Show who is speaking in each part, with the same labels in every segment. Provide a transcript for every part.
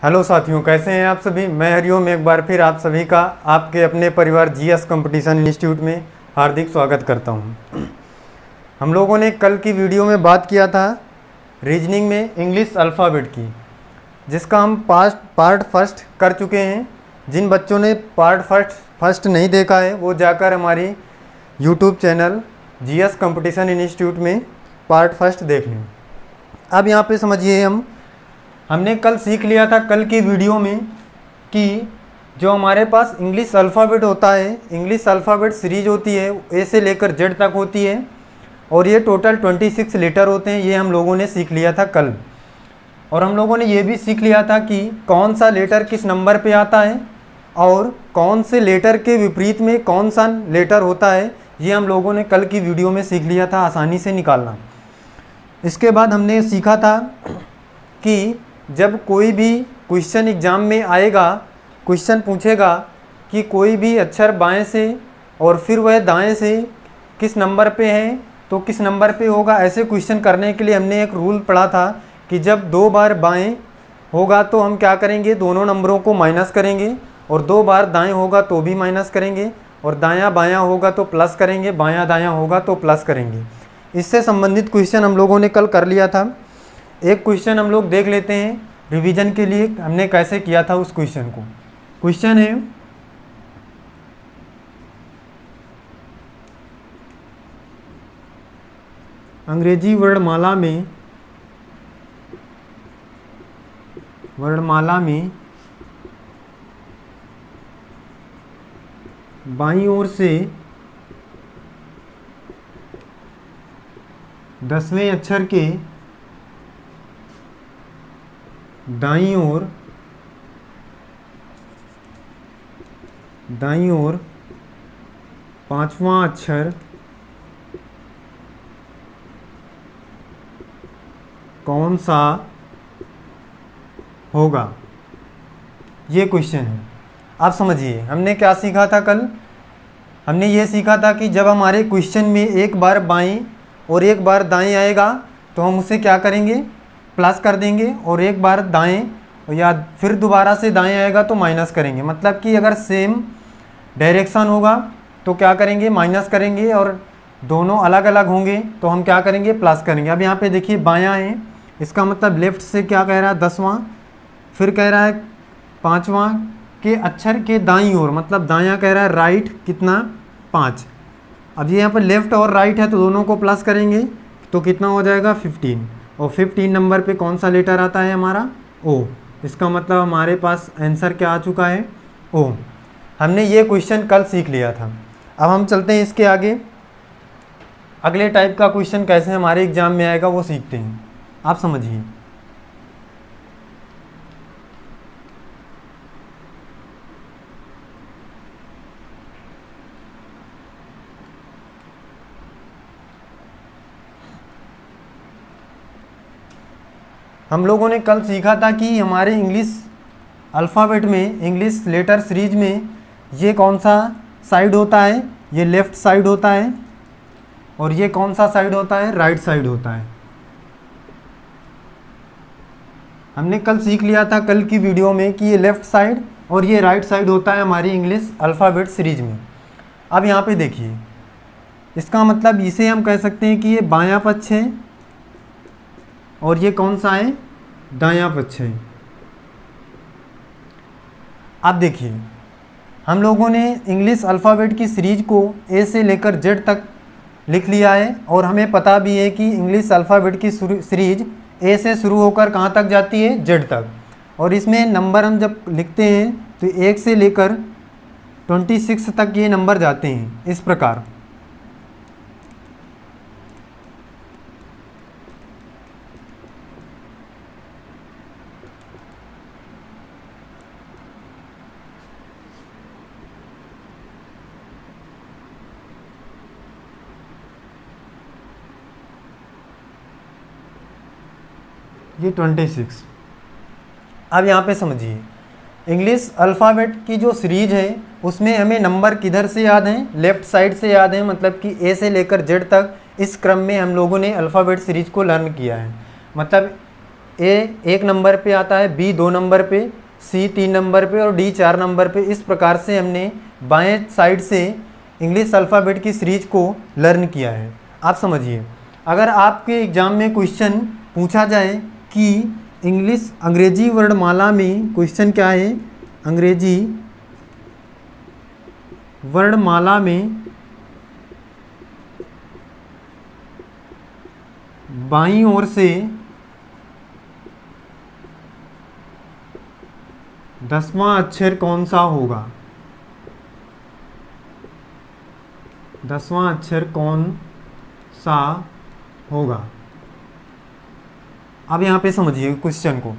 Speaker 1: Hello साथियों, कैसे हैं आप सभी। मैं हरिओम एक बार फिर आप सभी का आपके अपने परिवार जीएस कंपटीशन इंस्टीट्यूट में हार्दिक स्वागत करता हूं। हम लोगों ने कल की वीडियो में बात किया था रीजनिंग में इंग्लिश अल्फ़ाबेट की, जिसका हम पार्ट फर्स्ट कर चुके हैं। जिन बच्चों ने पार्ट फर्स्ट नहीं देखा है वो जाकर हमारी YouTube channel GS competition institute में पार्ट फर्स्ट देख लें। अब यहाँ पे समझिए, हमने कल सीख लिया था कल की वीडियो में कि जो हमारे पास इंग्लिश अल्फ़ाबेट होता है, इंग्लिश अल्फ़ाबेट सीरीज होती है, ए से लेकर जेड तक होती है और ये टोटल 26 लेटर होते हैं। ये हम लोगों ने सीख लिया था कल। और हम लोगों ने ये भी सीख लिया था कि कौन सा लेटर किस नंबर पे आता है और कौन से लेटर के विपरीत में कौन सा लेटर होता है। ये हम लोगों ने कल की वीडियो में सीख लिया था आसानी से निकालना। इसके बाद हमने सीखा था कि जब कोई भी क्वेश्चन एग्ज़ाम में आएगा, क्वेश्चन पूछेगा कि कोई भी अक्षर बाएं से और फिर वह दाएं से किस नंबर पे है तो किस नंबर पे होगा। ऐसे क्वेश्चन करने के लिए हमने एक रूल पढ़ा था कि जब 2 बार बाएं होगा तो हम क्या करेंगे, दोनों नंबरों को माइनस करेंगे, और 2 बार दाएं होगा तो भी माइनस करेंगे, और दायां बायां होगा तो प्लस करेंगे, बायां दायां होगा तो प्लस करेंगे। इससे संबंधित क्वेश्चन हम लोगों ने कल कर लिया था। एक क्वेश्चन हम लोग देख लेते हैं रिवीजन के लिए हमने कैसे किया था उस क्वेश्चन को। क्वेश्चन है, अंग्रेजी वर्णमाला में बाईं ओर से 10वें अक्षर के दाईं ओर 5वां अक्षर कौन सा होगा, ये क्वेश्चन है। आप समझिए, हमने क्या सीखा था कल। हमने ये सीखा था कि जब हमारे क्वेश्चन में एक बार बाईं और एक बार दाएं आएगा तो हम उसे क्या करेंगे, प्लस कर देंगे, और एक बार दाएं या फिर दोबारा से दाएं आएगा तो माइनस करेंगे। मतलब कि अगर सेम डायरेक्शन होगा तो क्या करेंगे, माइनस करेंगे, और दोनों अलग अलग होंगे तो हम क्या करेंगे, प्लस करेंगे। अब यहाँ पे देखिए बायां है, इसका मतलब लेफ़्ट से क्या कह रहा है, 10वां, फिर कह रहा है 5वां के अक्षर के दाईं ओर, मतलब दायां कह रहा है राइट, कितना, 5। अब ये यहाँ पर लेफ़्ट और राइट है तो दोनों को प्लस करेंगे तो कितना हो जाएगा, 15। और 15 नंबर पे कौन सा लेटर आता है हमारा, ओ। इसका मतलब हमारे पास आंसर क्या आ चुका है, ओ। हमने ये क्वेश्चन कल सीख लिया था। अब हम चलते हैं इसके आगे, अगले टाइप का क्वेश्चन कैसे हमारे एग्जाम में आएगा वो सीखते हैं। आप समझिए, हम लोगों ने कल सीखा था कि हमारे इंग्लिश अल्फ़ाबेट में, इंग्लिश लेटर सीरीज में ये कौन सा साइड होता है, ये लेफ़्ट साइड होता है, और ये कौन सा साइड होता है, राइट साइड होता है। हमने कल सीख लिया था कल की वीडियो में कि ये लेफ़्ट साइड और ये राइट साइड होता है हमारी इंग्लिश अल्फ़ाबेट सीरीज में। अब यहाँ पे देखिए, इसका मतलब इसे हम कह सकते हैं कि ये बायां पक्ष है और ये कौन सा है, दायां पक्ष है। अब देखिए, हम लोगों ने इंग्लिश अल्फ़ाबेट की सीरीज को ए से लेकर जेड तक लिख लिया है, और हमें पता भी है कि इंग्लिश अल्फ़ाबेट की सीरीज ए से शुरू होकर कहाँ तक जाती है, जेड तक। और इसमें नंबर हम जब लिखते हैं तो 1 से लेकर 26 तक ये नंबर जाते हैं इस प्रकार। ये 26। अब यहाँ पे समझिए, इंग्लिश अल्फ़ाबेट की जो सीरीज है उसमें हमें नंबर किधर से याद हैं, लेफ़्ट साइड से याद हैं। मतलब कि ए से लेकर जेड तक इस क्रम में हम लोगों ने अल्फ़ाबेट सीरीज को लर्न किया है। मतलब ए 1 नंबर पे आता है, बी 2 नंबर पे, सी 3 नंबर पे और डी 4 नंबर पे। इस प्रकार से हमने बाएं साइड से इंग्लिश अल्फ़ाबेट की सीरीज को लर्न किया है। आप समझिए, अगर आपके एग्ज़ाम में क्वेश्चन पूछा जाए कि अंग्रेजी वर्णमाला में, क्वेश्चन क्या है, अंग्रेजी वर्णमाला में बाईं ओर से 10वां अक्षर कौन सा होगा, 10वां अक्षर कौन सा होगा। अब यहाँ पे समझिए क्वेश्चन को,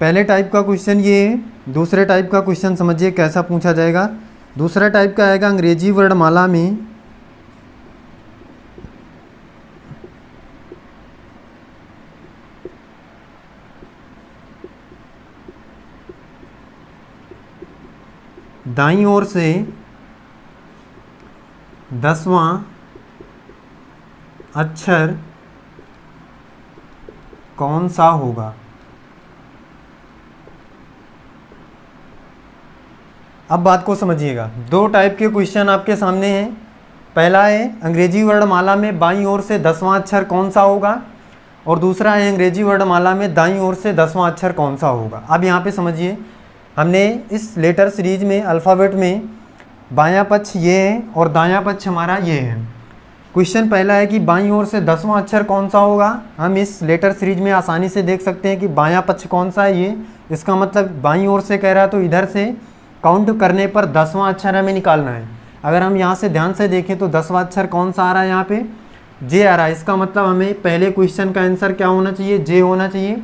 Speaker 1: पहले टाइप का क्वेश्चन ये है, दूसरे टाइप का क्वेश्चन समझिए कैसा पूछा जाएगा। दूसरा टाइप का आएगा अंग्रेजी वर्णमाला में दाईं ओर से 10वां अक्षर कौन सा होगा। अब बात को समझिएगा, दो टाइप के क्वेश्चन आपके सामने हैं। पहला है अंग्रेजी वर्णमाला में बाईं ओर से 10वां अक्षर कौन सा होगा, और दूसरा है अंग्रेजी वर्णमाला में दाईं ओर से 10वां अक्षर कौन सा होगा। अब यहाँ पे समझिए, हमने इस लेटर सीरीज में अल्फ़ाबेट में बायां पक्ष ये है और दायां पक्ष हमारा ये है। क्वेश्चन पहला है कि बाईं ओर से 10वां अक्षर कौन सा होगा। हम इस लेटर सीरीज में आसानी से देख सकते हैं कि बायां पक्ष कौन सा है, ये, इसका मतलब बाईं ओर से कह रहा है तो इधर से काउंट करने पर 10वां अक्षर हमें निकालना है। अगर हम यहाँ से ध्यान से देखें तो 10वां अक्षर कौन सा आ रहा है, यहाँ पे जे आ रहा है। इसका मतलब हमें पहले क्वेश्चन का आंसर क्या होना चाहिए, जे होना चाहिए।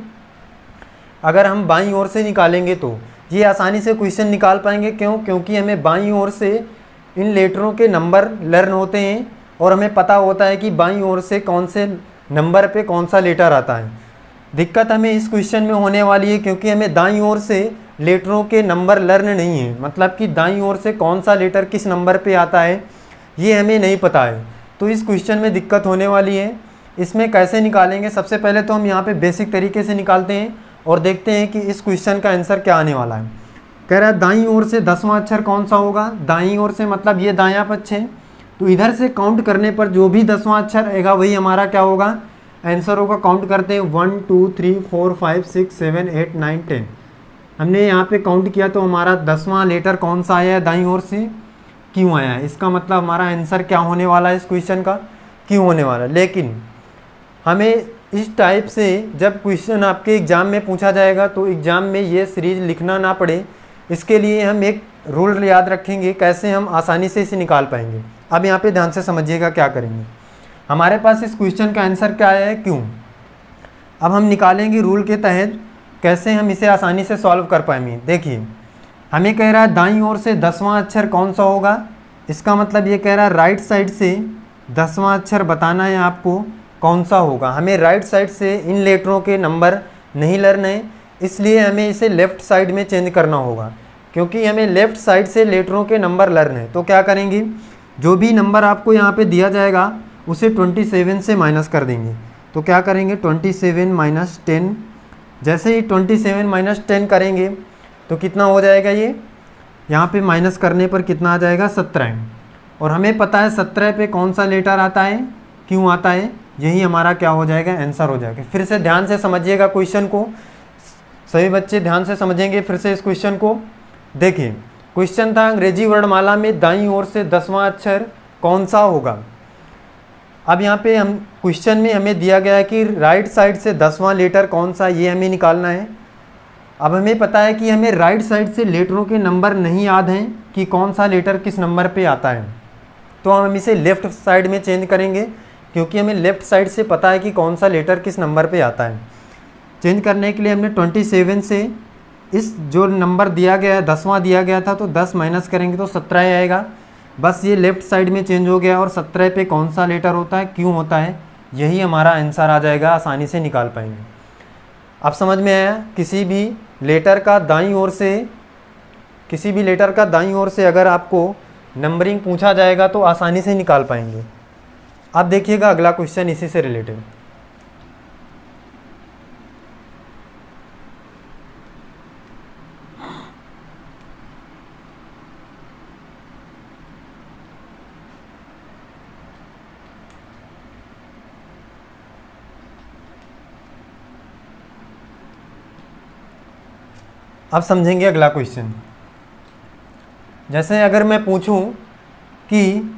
Speaker 1: अगर हम बाईं ओर से निकालेंगे तो ये आसानी से क्वेश्चन निकाल पाएंगे। क्यों? क्योंकि हमें बाईं ओर से इन लेटरों के नंबर लर्न होते हैं और हमें पता होता है कि बाईं ओर से कौन से नंबर पे कौन सा लेटर आता है। दिक्कत हमें इस क्वेश्चन में होने वाली है क्योंकि हमें दाईं ओर से लेटरों के नंबर लर्न नहीं है, मतलब कि दाईं ओर से कौन सा लेटर किस नंबर पे आता है ये हमें नहीं पता है। तो इस क्वेश्चन में दिक्कत होने वाली है। इसमें कैसे निकालेंगे, सबसे पहले तो हम यहाँ पे बेसिक तरीके से निकालते हैं और देखते हैं कि इस क्वेश्चन का आंसर क्या आने वाला है। कह रहा है दाईं ओर से 10वां अक्षर कौन सा होगा। दाईं ओर से मतलब ये दायां पक्ष है, तो इधर से काउंट करने पर जो भी 10वां अक्षर आएगा वही हमारा क्या होगा, आंसर होगा। काउंट करते हैं 1 2 3 4 5 6 7 8 9 10। हमने यहाँ पे काउंट किया तो हमारा 10वां लेटर कौन सा आया है, दाईं ओर से क्यों आया है। इसका मतलब हमारा आंसर क्या होने वाला है, इस क्वेश्चन का क्यों होने वाला है। लेकिन हमें इस टाइप से जब क्वेश्चन आपके एग्ज़ाम में पूछा जाएगा तो एग्ज़ाम में ये सीरीज लिखना ना पड़े, इसके लिए हम एक रूल याद रखेंगे कैसे हम आसानी से इसे निकाल पाएंगे। अब यहाँ पे ध्यान से समझिएगा क्या करेंगे। हमारे पास इस क्वेश्चन का आंसर क्या आया है, क्यों। अब हम निकालेंगे रूल के तहत कैसे हम इसे आसानी से सॉल्व कर पाएंगे। देखिए, हमें कह रहा है दाईं ओर से 10वां अक्षर कौन सा होगा। इसका मतलब ये कह रहा है राइट साइड से 10वां अक्षर बताना है आपको कौन सा होगा। हमें राइट साइड से इन लेटरों के नंबर नहीं लर्न है, इसलिए हमें इसे लेफ़्ट साइड में चेंज करना होगा। क्योंकि हमें लेफ़्ट साइड से लेटरों के नंबर लर्न है, तो क्या करेंगे, जो भी नंबर आपको यहाँ पे दिया जाएगा उसे 27 से माइनस कर देंगे। तो क्या करेंगे, 27 माइनस 10। जैसे ही 27 माइनस 10 करेंगे तो कितना हो जाएगा, ये यहाँ पे माइनस करने पर कितना आ जाएगा, 17। और हमें पता है 17 पे कौन सा लेटर आता है, क्यों आता है, यही हमारा क्या हो जाएगा, आंसर हो जाएगा। फिर से ध्यान से समझिएगा क्वेश्चन को, सभी बच्चे ध्यान से समझेंगे फिर से इस क्वेश्चन को। देखिए, क्वेश्चन था अंग्रेजी वर्णमाला में दाईं ओर से 10वां अक्षर कौन सा होगा। अब यहाँ पे हम क्वेश्चन में हमें दिया गया है कि राइट साइड से 10वां लेटर कौन सा, ये हमें निकालना है। अब हमें पता है कि हमें राइट साइड से लेटरों के नंबर नहीं याद हैं कि कौन सा लेटर किस नंबर पे आता है, तो हम इसे लेफ़्ट साइड में चेंज करेंगे क्योंकि हमें लेफ़्ट साइड से पता है कि कौन सा लेटर किस नंबर पे आता है। चेंज करने के लिए हमने 27 से इस जो नंबर दिया गया है 10वां दिया गया था तो 10 माइनस करेंगे तो 17 आएगा। बस ये लेफ़्ट साइड में चेंज हो गया और 17 पे कौन सा लेटर होता है, क्यों होता है, यही हमारा आंसर आ जाएगा, आसानी से निकाल पाएंगे। अब समझ में आया, किसी भी लेटर का दाईं ओर से अगर आपको नंबरिंग पूछा जाएगा तो आसानी से निकाल पाएंगे। अब देखिएगा अगला क्वेश्चन इसी से रिलेटेड। अब समझेंगे अगला क्वेश्चन। जैसे अगर मैं पूछूं कि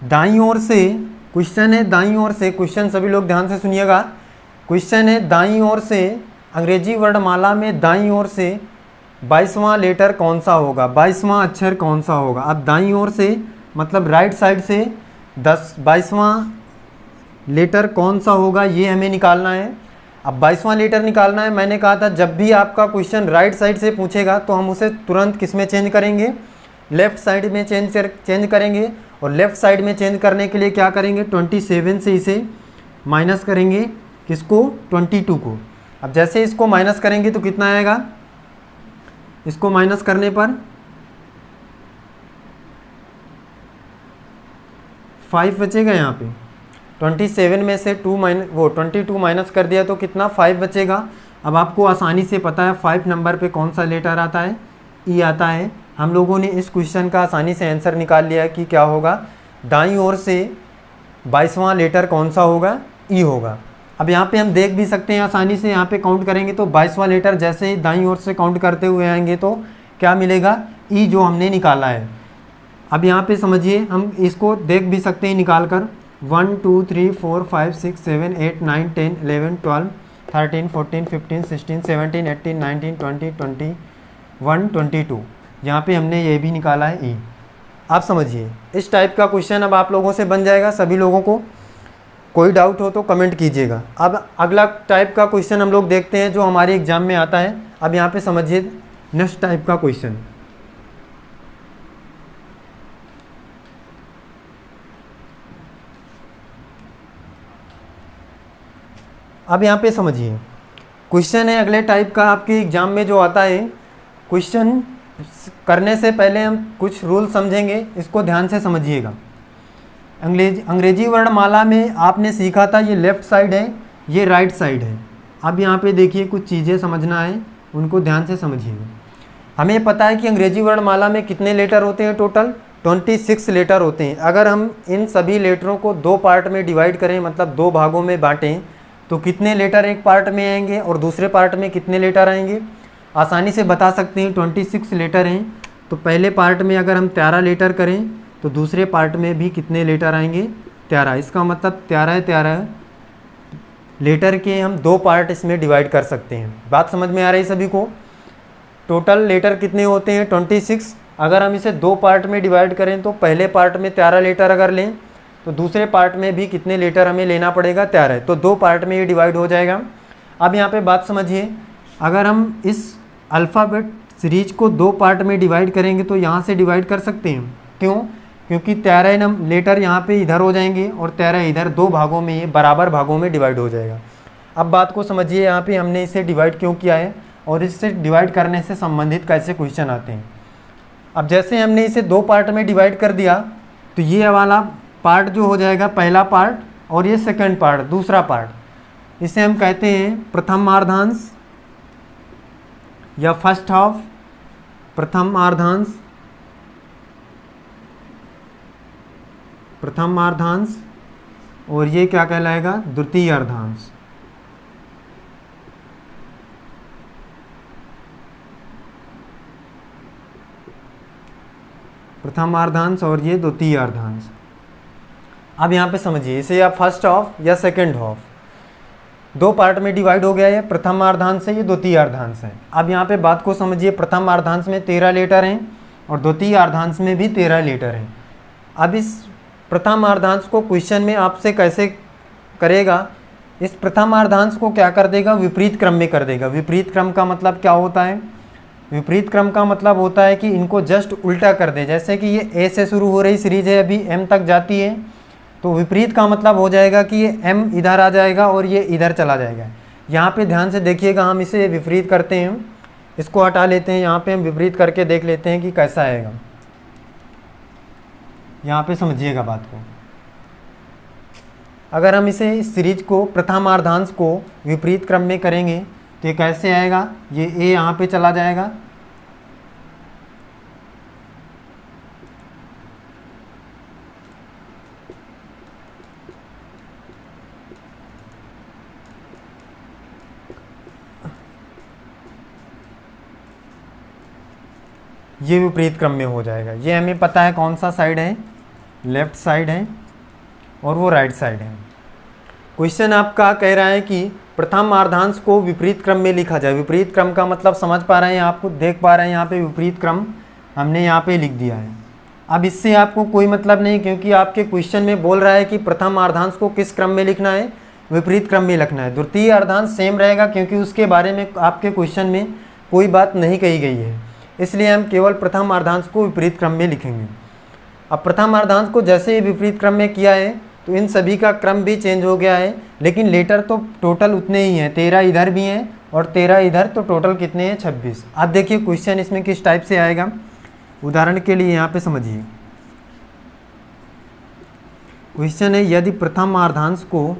Speaker 1: दाईं ओर से, क्वेश्चन है दाईं ओर से, क्वेश्चन सभी लोग ध्यान से सुनिएगा। क्वेश्चन है दाईं ओर से अंग्रेजी वर्णमाला में दाईं ओर से 22वां लेटर कौन सा होगा, 22वां अक्षर कौन सा होगा। अब दाईं ओर से मतलब राइट साइड से 22वां लेटर कौन सा होगा ये हमें निकालना है। अब 22वां लेटर निकालना है। मैंने कहा था जब भी आपका क्वेश्चन राइट साइड से पूछेगा तो हम उसे तुरंत किस में चेंज करेंगे, लेफ्ट साइड में चेंज करेंगे। और लेफ्ट साइड में चेंज करने के लिए क्या करेंगे, 27 से इसे माइनस करेंगे, किसको, 22 को। अब जैसे इसको माइनस करेंगे तो कितना आएगा, इसको माइनस करने पर 5 बचेगा। यहाँ पे 27 में से 22 माइनस कर दिया तो कितना, 5 बचेगा। अब आपको आसानी से पता है 5 नंबर पे कौन सा लेटर आता है, ई आता है। हम लोगों ने इस क्वेश्चन का आसानी से आंसर निकाल लिया है कि क्या होगा, दाईं ओर से 22वां लेटर कौन सा होगा, ई होगा। अब यहाँ पे हम देख भी सकते हैं आसानी से, यहाँ पे काउंट करेंगे तो 22वां लेटर जैसे ही दाईं ओर से काउंट करते हुए आएंगे तो क्या मिलेगा, ई जो हमने निकाला है। अब यहाँ पे समझिए, हम इसको देख भी सकते हैं निकाल कर, 1 2 3 4 5 6 7 8 9 10 11 12 13 14 15 16 17 18 19 20 21 22, यहाँ पे हमने ये भी निकाला है ई। आप समझिए इस टाइप का क्वेश्चन अब आप लोगों से बन जाएगा सभी लोगों को। कोई डाउट हो तो कमेंट कीजिएगा। अब अगला टाइप का क्वेश्चन हम लोग देखते हैं जो हमारे एग्जाम में आता है। अब यहाँ पे समझिए नेक्स्ट टाइप का क्वेश्चन। अब यहाँ पे समझिए क्वेश्चन है अगले टाइप का आपके एग्जाम में जो आता है। क्वेश्चन करने से पहले हम कुछ रूल समझेंगे, इसको ध्यान से समझिएगा। अंग्रेजी वर्णमाला में आपने सीखा था ये लेफ़्ट साइड है, ये राइट साइड है। अब यहाँ पे देखिए कुछ चीज़ें समझना है, उनको ध्यान से समझिएगा। हमें पता है कि अंग्रेजी वर्णमाला में कितने लेटर होते हैं, टोटल 26 लेटर होते हैं। अगर हम इन सभी लेटरों को 2 पार्ट में डिवाइड करें, मतलब 2 भागों में बांटें, तो कितने लेटर एक पार्ट में आएंगे और दूसरे पार्ट में कितने लेटर आएंगे, आसानी से बता सकते हैं। 26 लेटर हैं तो पहले पार्ट में अगर हम 13 लेटर करें तो दूसरे पार्ट में भी कितने लेटर आएंगे, 13। इसका मतलब 13 लेटर के हम 2 पार्ट इसमें डिवाइड कर सकते हैं। बात समझ में आ रही सभी को। टोटल लेटर कितने होते हैं, 26। अगर हम इसे 2 पार्ट में डिवाइड करें तो पहले पार्ट में 13 लेटर अगर लें तो दूसरे पार्ट में भी कितने लेटर हमें लेना पड़ेगा, 13। तो 2 पार्ट में ये डिवाइड हो जाएगा। अब यहाँ पे बात समझिए, अगर हम इस अल्फ़ाबेट सीरीज को 2 पार्ट में डिवाइड करेंगे तो यहाँ से डिवाइड कर सकते हैं। क्यों, क्योंकि 13 लेटर यहाँ पे इधर हो जाएंगे और 13 इधर, 2 भागों में ये बराबर भागों में डिवाइड हो जाएगा। अब बात को समझिए, यहाँ पे हमने इसे डिवाइड क्यों किया है और इससे डिवाइड करने से संबंधित कैसे क्वेश्चन आते हैं। अब जैसे हमने इसे 2 पार्ट में डिवाइड कर दिया तो ये वाला पार्ट जो हो जाएगा पहला पार्ट, और ये सेकंड पार्ट दूसरा पार्ट। इसे हम कहते हैं प्रथमार्धांश या फर्स्ट हाफ, प्रथमार्धांश, और ये क्या कहलाएगा, द्वितीय अर्धांश। प्रथमार्धांश और ये द्वितीय अर्धांश। अब यहाँ पे समझिए, इसे या फर्स्ट हाफ या सेकंड हाफ, 2 पार्ट में डिवाइड हो गया है। प्रथमार्धांश है, ये द्वितीय अर्धांश है। अब यहाँ पे बात को समझिए, प्रथमार्धांश में 13 लेटर हैं और द्वितीय अर्धांश में भी 13 लेटर हैं। अब इस प्रथमार्धांश को क्वेश्चन में आपसे कैसे करेगा, इस प्रथमार्धांश को क्या कर देगा, विपरीत क्रम में कर देगा। विपरीत क्रम का मतलब क्या होता है, विपरीत क्रम का मतलब होता है कि इनको जस्ट उल्टा कर दे। जैसे कि ये ए से शुरू हो रही सीरीज है, अभी एम तक जाती है, तो विपरीत का मतलब हो जाएगा कि ये m इधर आ जाएगा और ये इधर चला जाएगा। यहाँ पे ध्यान से देखिएगा, हम इसे विपरीत करते हैं, इसको हटा लेते हैं। यहाँ पे हम विपरीत करके देख लेते हैं कि कैसा आएगा। यहाँ पे समझिएगा बात को। अगर हम इसे इस सीरीज को, प्रथमार्धांश को विपरीत क्रम में करेंगे तो ये कैसे आएगा, ये a यहाँ पे चला जाएगा, ये विपरीत क्रम में हो जाएगा। ये हमें पता है कौन सा साइड है, लेफ्ट साइड है और वो राइट साइड है। क्वेश्चन आपका कह रहा है कि प्रथम अर्धांश को विपरीत क्रम में लिखा जाए। विपरीत क्रम का मतलब समझ पा रहे हैं, आपको देख पा रहे हैं यहाँ पे विपरीत क्रम हमने यहाँ पे लिख दिया है। अब इससे आपको कोई मतलब नहीं, क्योंकि आपके क्वेश्चन में बोल रहा है कि प्रथम अर्धांश को किस क्रम में लिखना है, विपरीत क्रम में लिखना है। द्वितीय अर्धांश सेम रहेगा, क्योंकि उसके बारे में आपके क्वेश्चन में कोई बात नहीं कही गई है, इसलिए हम केवल प्रथम अर्धांश को विपरीत क्रम में लिखेंगे। अब प्रथम अर्धांश को जैसे ही विपरीत क्रम में किया है तो इन सभी का क्रम भी चेंज हो गया है, लेकिन लेटर तो टोटल उतने ही हैं, 13 इधर भी हैं और 13 इधर, तो टोटल कितने हैं, 26। अब देखिए क्वेश्चन इसमें किस टाइप से आएगा, उदाहरण के लिए यहाँ पे समझिए। क्वेश्चन है यदि प्रथम अर्धांश को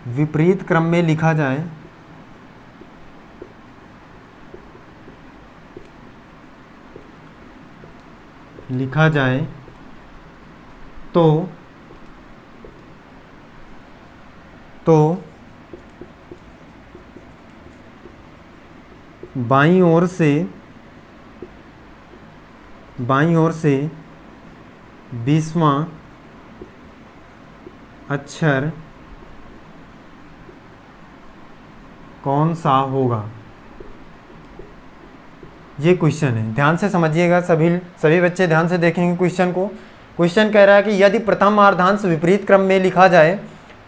Speaker 1: विपरीत क्रम में लिखा जाए तो बाईं ओर से 20वां अक्षर कौन सा होगा। ये क्वेश्चन है, ध्यान से समझिएगा, सभी बच्चे ध्यान से देखेंगे क्वेश्चन को। क्वेश्चन कह रहा है कि यदि प्रथम अर्धांश विपरीत क्रम में लिखा जाए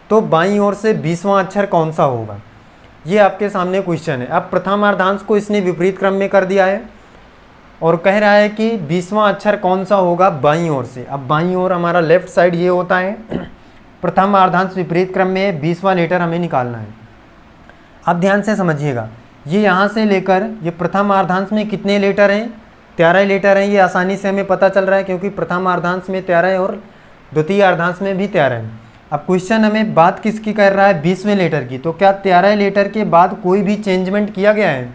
Speaker 1: तो बाईं ओर से 20वां अक्षर कौन सा होगा। ये आपके सामने क्वेश्चन है। अब प्रथम अर्धांश को इसने विपरीत क्रम में कर दिया है और कह रहा है कि 20वां अक्षर कौन सा होगा बाईं ओर से। अब बाईं ओर हमारा लेफ्ट साइड ये होता है, प्रथम अर्धांश विपरीत क्रम में 20वां लेटर हमें निकालना है। अब ध्यान से समझिएगा, ये यहाँ से लेकर ये प्रथम अर्धांश में कितने लेटर हैं, 13 लेटर हैं। ये आसानी से हमें पता चल रहा है, क्योंकि प्रथम अर्धांश में 13 है और द्वितीय अर्धांश में भी 13 है। अब क्वेश्चन हमें बात किसकी कर रहा है, 20वें लेटर की। तो क्या 13 लेटर के बाद कोई भी चेंजमेंट किया गया है?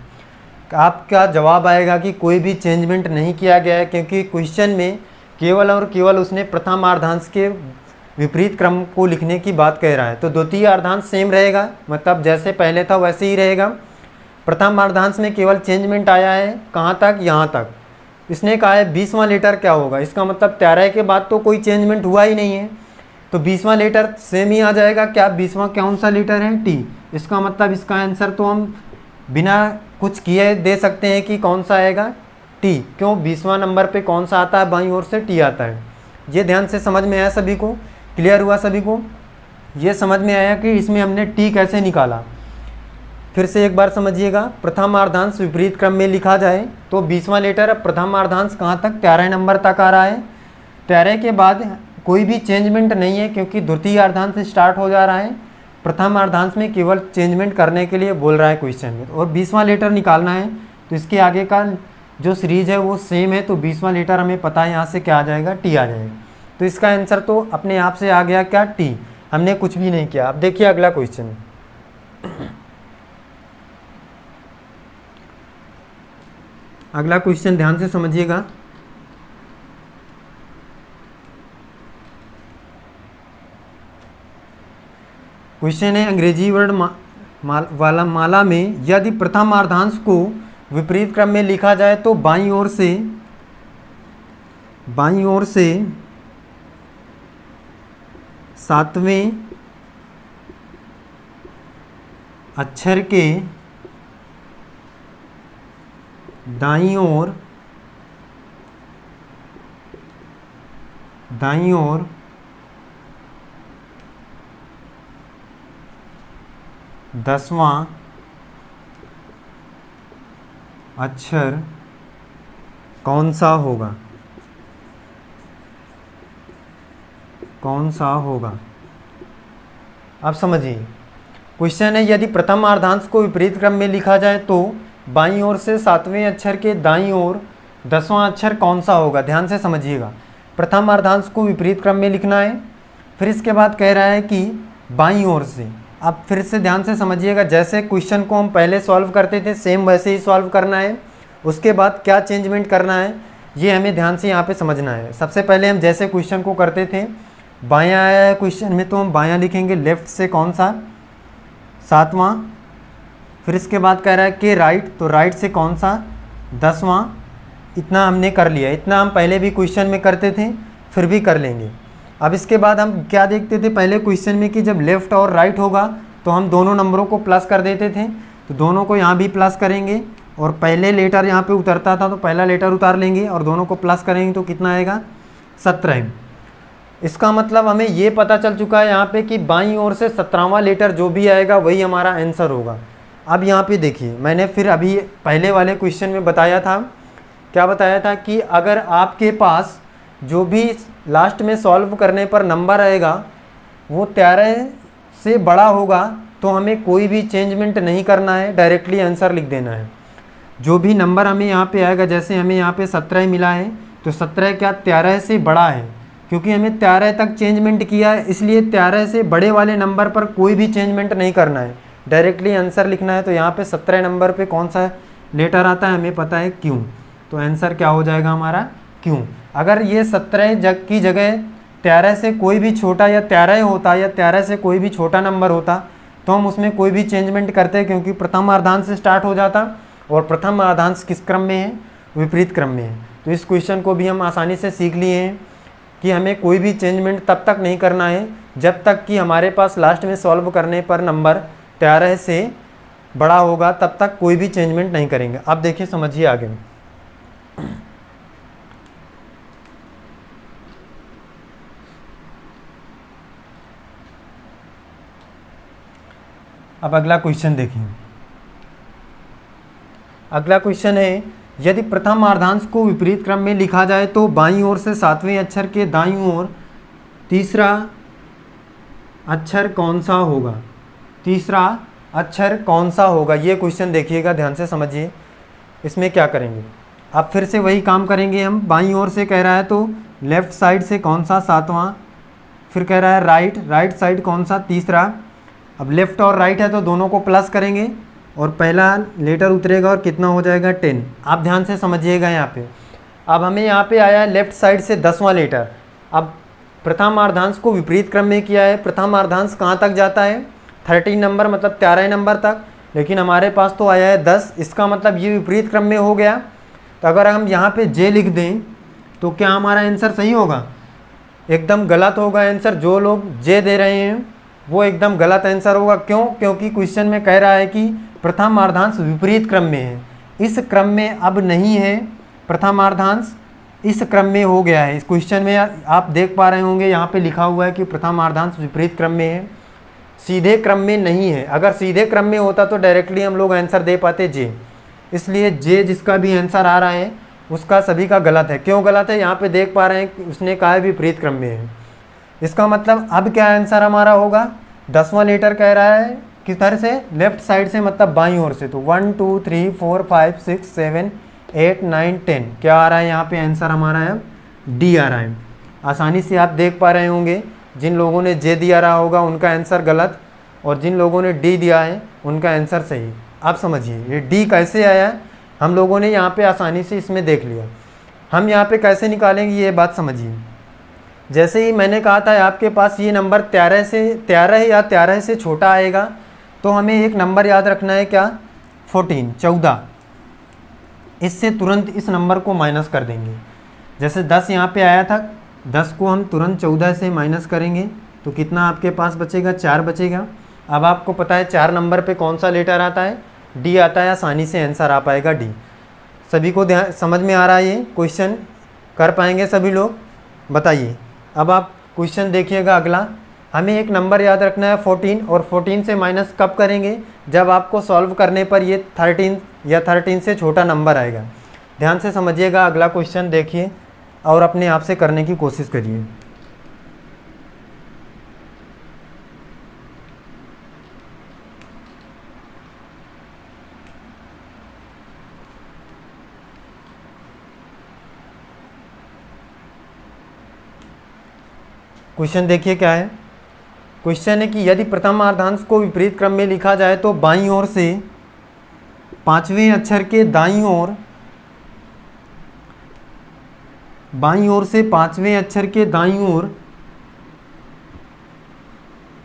Speaker 1: आपका जवाब आएगा कि कोई भी चेंजमेंट नहीं किया गया है, क्योंकि क्वेश्चन में केवल और केवल उसने प्रथम अर्धांश के विपरीत क्रम को लिखने की बात कह रहा है। तो द्वितीय अर्धांश सेम रहेगा, मतलब जैसे पहले था वैसे ही रहेगा। प्रथम अर्धांश में केवल चेंजमेंट आया है, कहाँ तक, यहाँ तक। इसने कहा है 20वां लेटर क्या होगा, इसका मतलब 13 के बाद तो कोई चेंजमेंट हुआ ही नहीं है, तो 20वां लेटर सेम ही आ जाएगा। क्या 20वां कौन सा लेटर है, टी। इसका मतलब इसका आंसर तो हम बिना कुछ किए दे सकते हैं कि कौन सा आएगा, टी। क्यों, 20वां नंबर पे कौन सा आता है, बाईं ओर से टी आता है। ये ध्यान से समझ में आया, सभी को क्लियर हुआ, सभी को ये समझ में आया कि इसमें हमने टी कैसे निकाला। फिर से एक बार समझिएगा, प्रथम अर्धांश विपरीत क्रम में लिखा जाए तो 20वां लेटर प्रथम अर्धांश कहाँ तक, 13 नंबर तक आ रहा है। 13 के बाद कोई भी चेंजमेंट नहीं है, क्योंकि द्वितीय अर्धांश स्टार्ट हो जा रहा है। प्रथम अर्धांश में केवल चेंजमेंट करने के लिए बोल रहा है क्वेश्चन में, और 20वां लेटर निकालना है। तो इसके आगे का जो सीरीज है वो सेम है, तो 20वां लेटर हमें पता है यहाँ से क्या आ जाएगा, टी आ जाएगा। तो इसका आंसर तो अपने आप से आ गया, क्या, टी। हमने कुछ भी नहीं किया। अब देखिए अगला क्वेश्चन, अगला क्वेश्चन ध्यान से समझिएगा। क्वेश्चन है अंग्रेजी वर्ड वाला माला में यदि प्रथम अर्धांश को विपरीत क्रम में लिखा जाए तो बाईं ओर से 7वें अक्षर के दाईं ओर 10वां अक्षर कौन सा होगा, कौन सा होगा। अब समझिए, क्वेश्चन है यदि प्रथम अर्धांश को विपरीत क्रम में लिखा जाए तो बाईं ओर से 7वें अक्षर के दाईं ओर 10वां अक्षर कौन सा होगा। ध्यान से समझिएगा, प्रथम अर्धांश को विपरीत क्रम में लिखना है, फिर इसके बाद कह रहा है कि बाईं ओर से। अब फिर से ध्यान से समझिएगा, जैसे क्वेश्चन को हम पहले सॉल्व करते थे सेम वैसे ही सॉल्व करना है। उसके बाद क्या चेंजमेंट करना है ये हमें ध्यान से यहाँ पे समझना है। सबसे पहले हम जैसे क्वेश्चन को करते थे बायां आया है क्वेश्चन में तो हम बायां लिखेंगे, लेफ्ट से कौन सा, 7वां। फिर इसके बाद कह रहा है कि राइट, तो राइट से कौन सा, 10वां। इतना हमने कर लिया, इतना हम पहले भी क्वेश्चन में करते थे, फिर भी कर लेंगे। अब इसके बाद हम क्या देखते थे पहले क्वेश्चन में कि जब लेफ़्ट और राइट होगा तो हम दोनों नंबरों को प्लस कर देते थे, तो दोनों को यहाँ भी प्लस करेंगे और पहले लेटर यहाँ पे उतरता था तो पहला लेटर उतार लेंगे और दोनों को प्लस करेंगे तो कितना आएगा, 17। इसका मतलब हमें ये पता चल चुका है यहाँ पे कि बाईं ओर से 17वां लेटर जो भी आएगा वही हमारा आंसर होगा। अब यहाँ पे देखिए, मैंने फिर अभी पहले वाले क्वेश्चन में बताया था, क्या बताया था कि अगर आपके पास जो भी लास्ट में सॉल्व करने पर नंबर आएगा वो 13 से बड़ा होगा तो हमें कोई भी चेंजमेंट नहीं करना है, डायरेक्टली आंसर लिख देना है। जो भी नंबर हमें यहाँ पे आएगा, जैसे हमें यहाँ पे 17 मिला है तो 17 क्या 13 से बड़ा है, क्योंकि हमें 13 तक चेंजमेंट किया है, इसलिए 13 से बड़े वाले नंबर पर कोई भी चेंजमेंट नहीं करना है, डायरेक्टली आंसर लिखना है। तो यहाँ पे 17 नंबर पे कौन सा लेटर आता है, हमें पता है क्यू, तो आंसर क्या हो जाएगा हमारा क्यू। अगर ये 17 की जगह 13 से कोई भी छोटा या 13 होता या 13 से कोई भी छोटा नंबर होता तो हम उसमें कोई भी चेंजमेंट करते, क्योंकि प्रथम अर्धांश से स्टार्ट हो जाता और प्रथम अर्धांश किस क्रम में है, विपरीत क्रम में है। तो इस क्वेश्चन को भी हम आसानी से सीख लिए हैं कि हमें कोई भी चेंजमेंट तब तक नहीं करना है जब तक कि हमारे पास लास्ट में सॉल्व करने पर नंबर 13 से बड़ा होगा, तब तक कोई भी चेंजमेंट नहीं करेंगे। अब देखिए समझिए आगे। अब अगला क्वेश्चन देखिए। अगला क्वेश्चन है, यदि प्रथम अर्धांश को विपरीत क्रम में लिखा जाए तो बाईं ओर से 7वें अक्षर के दाईं ओर तीसरा अक्षर कौन सा होगा, तीसरा अक्षर कौन सा होगा। ये क्वेश्चन देखिएगा, ध्यान से समझिए। इसमें क्या करेंगे, अब फिर से वही काम करेंगे हम। बाईं ओर से कह रहा है तो लेफ़्ट साइड से कौन सा, 7वां। फिर कह रहा है राइट, राइट साइड कौन सा, तीसरा। अब लेफ़्ट और राइट है तो दोनों को प्लस करेंगे और पहला लेटर उतरेगा और कितना हो जाएगा, 10। आप ध्यान से समझिएगा यहाँ पे। अब हमें यहाँ पे आया है लेफ़्ट साइड से 10वां लेटर। अब प्रथम अर्धांश को विपरीत क्रम में किया है, प्रथम अर्धांश कहाँ तक जाता है, 13 नंबर मतलब 13 नंबर तक, लेकिन हमारे पास तो आया है 10, इसका मतलब ये विपरीत क्रम में हो गया। तो अगर हम यहाँ पे जे लिख दें तो क्या हमारा आंसर सही होगा, एकदम गलत होगा आंसर। जो लोग जे दे रहे हैं वो एकदम गलत आंसर होगा। क्यों, क्योंकि क्वेश्चन में कह रहा है कि प्रथम अर्धांश विपरीत क्रम में है, इस क्रम में अब नहीं है, प्रथम अर्धांश इस क्रम में हो गया है। इस क्वेश्चन में आप देख पा रहे होंगे यहाँ पे लिखा हुआ है कि प्रथम अर्धांश विपरीत क्रम में है, सीधे क्रम में नहीं है। अगर सीधे क्रम में होता तो डायरेक्टली हम लोग आंसर दे पाते जे, इसलिए जे जिसका भी आंसर आ रहा है उसका सभी का गलत है। क्यों गलत है, यहाँ पे देख पा रहे हैं कि उसने कहा है विपरीत क्रम में है। इसका मतलब अब क्या आंसर हमारा होगा, 10वां लेटर कह रहा है किधर से, लेफ्ट साइड से, मतलब बाईं ओर से। तो 1 2 3 4 5 6 7 8 9 10 क्या आ रहा है यहाँ पे आंसर हमारा है डी आ रहा है। आसानी से आप देख पा रहे होंगे, जिन लोगों ने जे दिया रहा होगा उनका आंसर गलत और जिन लोगों ने डी दिया है उनका आंसर सही। आप समझिए ये डी कैसे आया, हम लोगों ने यहाँ पे आसानी से इसमें देख लिया। हम यहाँ पे कैसे निकालेंगे ये बात समझिए। जैसे ही मैंने कहा था आपके पास ये नंबर 13 या 13 से छोटा आएगा तो हमें एक नंबर याद रखना है, क्या, 14। इससे तुरंत इस नंबर को माइनस कर देंगे। जैसे 10 यहाँ पे आया था, 10 को हम तुरंत 14 से माइनस करेंगे तो कितना आपके पास बचेगा, 4 बचेगा। अब आपको पता है 4 नंबर पे कौन सा लेटर आता है, डी आता है, आसानी से आंसर आ पाएगा डी। सभी को ध्यान समझ में आ रहा है, ये क्वेश्चन कर पाएंगे सभी लोग, बताइए। अब आप क्वेश्चन देखिएगा अगला, हमें एक नंबर याद रखना है 14 और 14 से माइनस कब करेंगे, जब आपको सॉल्व करने पर ये 13 या 13 से छोटा नंबर आएगा। ध्यान से समझिएगा, अगला क्वेश्चन देखिए और अपने आप से करने की कोशिश करिए। क्वेश्चन देखिए क्या है। क्वेश्चन है कि यदि प्रथम अर्धांश को विपरीत क्रम में लिखा जाए तो बाईं ओर से 5वें अक्षर के दाईं ओर, बाईं ओर से 5वें अक्षर के दाईं ओर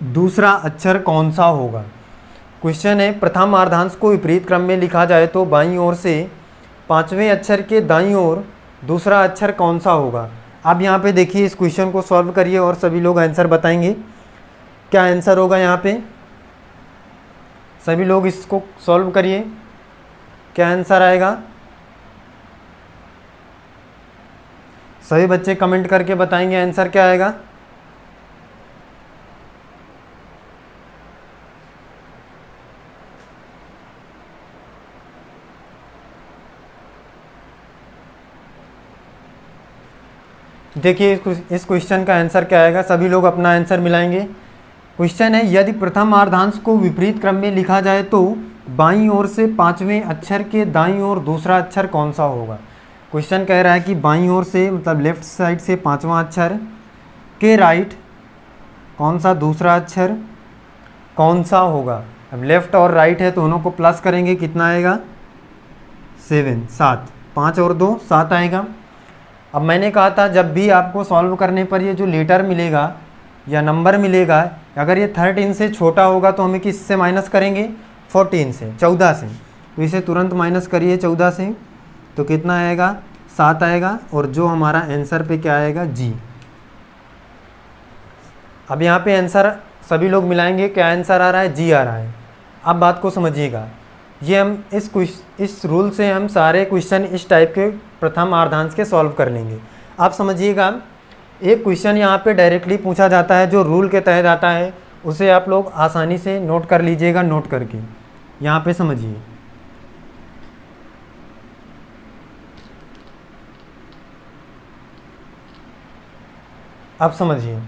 Speaker 1: दूसरा अक्षर कौन सा होगा। क्वेश्चन है, प्रथम आर्धांश को विपरीत क्रम में लिखा जाए तो बाईं ओर से पांचवें अक्षर के दाईं ओर दूसरा अक्षर कौन सा होगा। अब यहाँ पे देखिए, इस क्वेश्चन को सॉल्व करिए और सभी लोग आंसर बताएंगे। क्या आंसर होगा यहाँ पे, सभी लोग इसको सॉल्व करिए, क्या आंसर आएगा। सभी बच्चे कमेंट करके बताएंगे आंसर क्या आएगा। देखिए इस क्वेश्चन का आंसर क्या आएगा, सभी लोग अपना आंसर मिलाएंगे। क्वेश्चन है, यदि प्रथम आर्धांश को विपरीत क्रम में लिखा जाए तो बाईं ओर से पांचवें अक्षर के दाईं ओर दूसरा अक्षर कौन सा होगा। क्वेश्चन कह रहा है कि बाईं ओर से मतलब लेफ्ट साइड से पांचवा अक्षर के राइट कौन सा दूसरा अक्षर कौन सा होगा। अब लेफ्ट और राइट है तो दोनों को प्लस करेंगे, कितना आएगा 7, 7, 5 और 2 7 आएगा। अब मैंने कहा था जब भी आपको सॉल्व करने पर ये जो लेटर मिलेगा या नंबर मिलेगा, अगर ये 13 से छोटा होगा तो हमें किससे माइनस करेंगे, 14 से, 14 से। तो इसे तुरंत माइनस करिए 14 से, तो कितना आएगा 7 आएगा। और जो हमारा आंसर पे क्या आएगा, जी। अब यहाँ पे आंसर सभी लोग मिलाएंगे, क्या आंसर आ रहा है, जी आ रहा है। अब बात को समझिएगा, ये हम इस रूल से हम सारे क्वेश्चन इस टाइप के प्रथम आर्धांश के सॉल्व कर लेंगे। आप समझिएगा, एक क्वेश्चन यहाँ पे डायरेक्टली पूछा जाता है जो रूल के तहत आता है, उसे आप लोग आसानी से नोट कर लीजिएगा, नोट करके यहाँ पे समझिए। आप समझिए,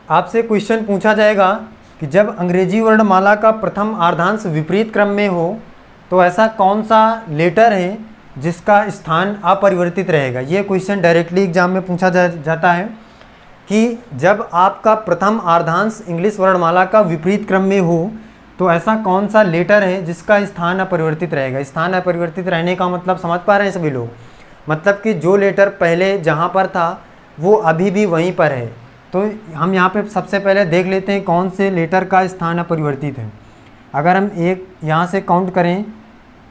Speaker 1: आपसे क्वेश्चन पूछा जाएगा कि जब अंग्रेजी वर्णमाला का प्रथम आर्धांश विपरीत क्रम में हो तो ऐसा कौन सा लेटर है जिसका स्थान अपरिवर्तित रहेगा। ये क्वेश्चन डायरेक्टली एग्जाम में पूछा जाता है कि जब आपका प्रथम आर्धांश इंग्लिश वर्णमाला का विपरीत क्रम में हो तो ऐसा कौन सा लेटर है जिसका स्थान अपरिवर्तित रहेगा। स्थान अपरिवर्तित रहने का मतलब समझ पा रहे हैं सभी लोग, मतलब कि जो लेटर पहले जहाँ पर था वो अभी भी वहीं पर है। तो हम यहाँ पे सबसे पहले देख लेते हैं कौन से लेटर का स्थान अपरिवर्तित है। अगर हम एक यहाँ से काउंट करें,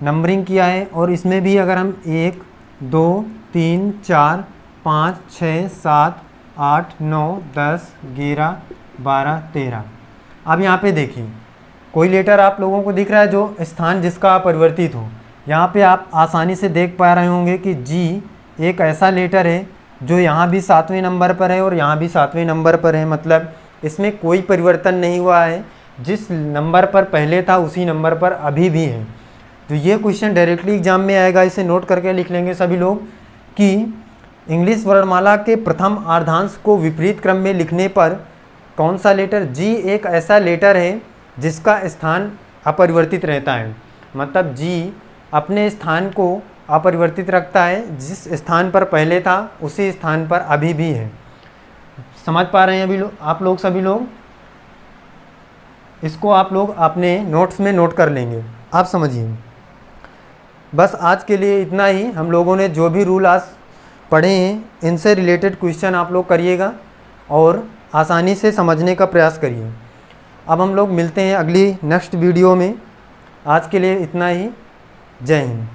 Speaker 1: नंबरिंग किया है, और इसमें भी अगर हम 1 2 3 4 5 6 7 8 9 10 11 12 13। अब यहाँ पे देखिए, कोई लेटर आप लोगों को दिख रहा है जो स्थान जिसका अपरिवर्तित हो। यहाँ पे आप आसानी से देख पा रहे होंगे कि जी एक ऐसा लेटर है जो यहाँ भी 7वें नंबर पर है और यहाँ भी 7वें नंबर पर है, मतलब इसमें कोई परिवर्तन नहीं हुआ है, जिस नंबर पर पहले था उसी नंबर पर अभी भी है। तो ये क्वेश्चन डायरेक्टली एग्जाम में आएगा, इसे नोट करके लिख लेंगे सभी लोग कि इंग्लिश वर्णमाला के प्रथम आर्धांश को विपरीत क्रम में लिखने पर कौन सा लेटर, जी एक ऐसा लेटर है जिसका स्थान अपरिवर्तित रहता है। मतलब जी अपने स्थान को अपरिवर्तित रखता है, जिस स्थान पर पहले था उसी स्थान पर अभी भी है। समझ पा रहे हैं अभी आप लोग सभी लोग, इसको आप लोग अपने नोट्स में नोट कर लेंगे। आप समझिए, बस आज के लिए इतना ही। हम लोगों ने जो भी रूल आज पढ़े हैं इनसे रिलेटेड क्वेश्चन आप लोग करिएगा और आसानी से समझने का प्रयास करिए। अब हम लोग मिलते हैं अगली नेक्स्ट वीडियो में। आज के लिए इतना ही। जय हिंद।